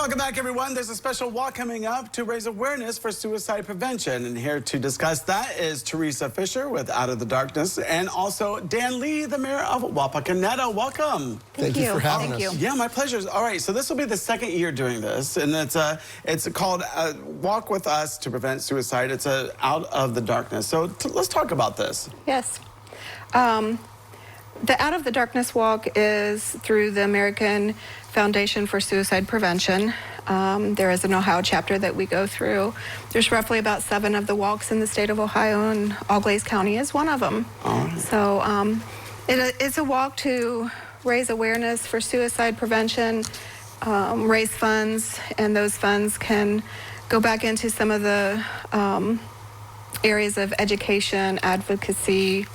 Welcome back, everyone. There's a special walk coming up to raise awareness for suicide prevention. And here to discuss that is Teresa Fisher with Out of the Darkness and also Dan Lee, the mayor of Wapakoneta. Welcome. Thank you for having us. Yeah, my pleasure. All right, so this will be the second year doing this, and it's called Walk With Us to Prevent Suicide. It's Out of the Darkness. So let's talk about this. Yes. The Out of the Darkness walk is through the American Foundation for Suicide Prevention. There is an Ohio chapter that we go through. There's roughly about 7 of the walks in the state of Ohio, and Auglaize County is one of them. All right. So it's a walk to raise awareness for suicide prevention, raise funds, and those funds can go back into some of the areas of education, advocacy,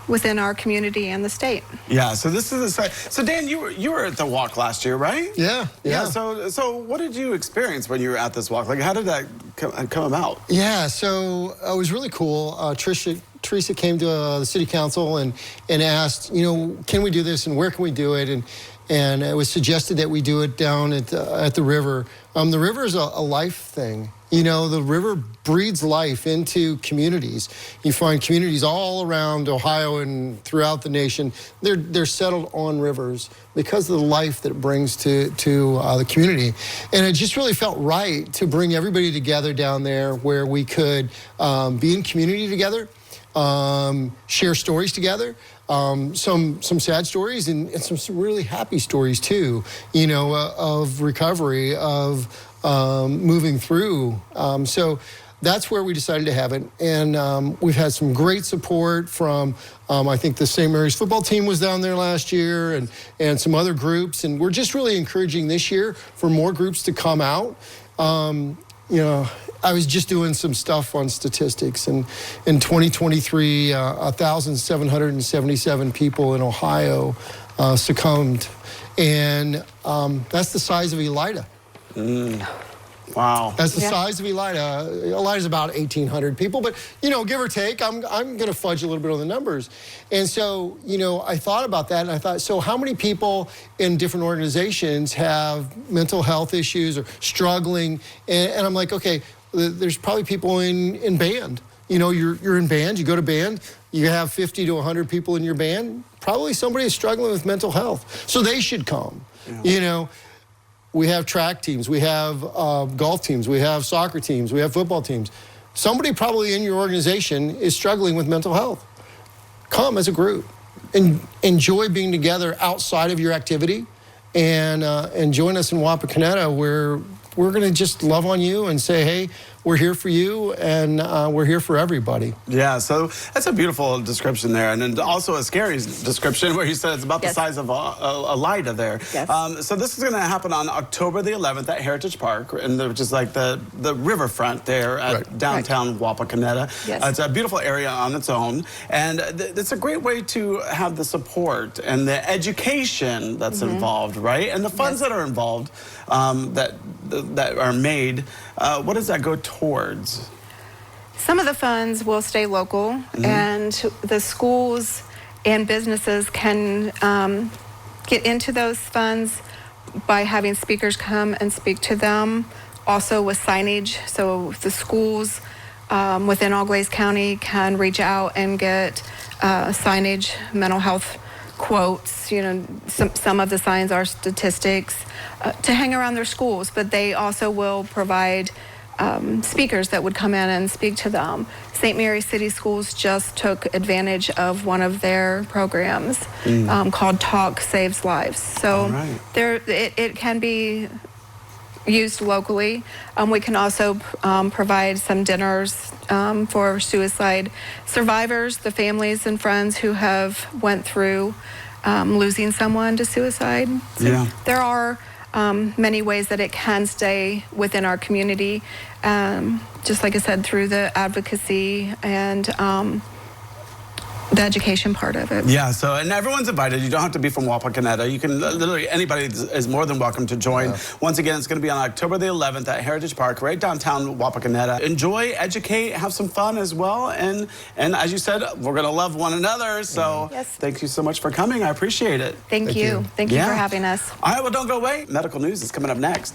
within our community and the state. Yeah, so this is so Dan, you were at the walk last year, right? Yeah. So what did you experience when you were at this walk? Like, how did that come about? Yeah, so it was really cool. Teresa came to the city council and asked, can we do this and where can we do it? And it was suggested that we do it down at the river. The river is a life thing. The river breeds life into communities. You find communities all around Ohio and throughout the nation. They're settled on rivers because of the life that it brings to the community. And it just really felt right to bring everybody together down there where we could be in community together, share stories together. Some sad stories and some really happy stories too, of recovery, of moving through. So that's where we decided to have it. And we've had some great support from, I think the St. Mary's football team was down there last year and some other groups. And we're just really encouraging this year for more groups to come out. I was just doing some stuff on statistics, and in 2023, 1,777 people in Ohio succumbed, and that's the size of Elida. Wow. That's the size of Elida. Elida's about 1,800 people, but, give or take, I'm going to fudge a little bit on the numbers. And so, I thought about that, and I thought, so how many people in different organizations have mental health issues or struggling? And I'm like, okay, there's probably people in band. You're in band, you go to band, you have 50 to 100 people in your band, probably somebody is struggling with mental health. So they should come, We have track teams, we have golf teams, we have soccer teams, we have football teams. Somebody probably in your organization is struggling with mental health. Come as a group and enjoy being together outside of your activity and join us in Wapakoneta where we're going to just love on you and say, hey, we're here for you, and we're here for everybody. Yeah, so that's a beautiful description there, and then also a scary description where you said it's about the size of Elida there. Yes. So this is going to happen on October the 11th at Heritage Park, which is like the riverfront there at downtown Wapakoneta. Yes. It's a beautiful area on its own, and it's a great way to have the support and the education that's involved, right? And the funds that are involved that are made. What does that go towards? Some of the funds will stay local, and the schools and businesses can get into those funds by having speakers come and speak to them, also with signage. So the schools within Auglaize County can reach out and get signage, mental health quotes. Some of the signs are statistics to hang around their schools, but they also will provide speakers that would come in and speak to them. St. Mary's City Schools just took advantage of one of their programs called Talk Saves Lives. So it can be used locally. We can also provide some dinners for suicide survivors, the families and friends who have went through losing someone to suicide. So there are many ways that it can stay within our community, just like I said, through the advocacy and the education part of it. Yeah, so, and everyone's invited. You don't have to be from Wapakoneta. You can, literally, anybody is more than welcome to join. Once again, it's going to be on October the 11th at Heritage Park, right downtown Wapakoneta. Enjoy, educate, have some fun as well. And as you said, we're going to love one another. So thank you so much for coming. I appreciate it. Thank you. Thank you for having us. All right, well, don't go away. Medical news is coming up next.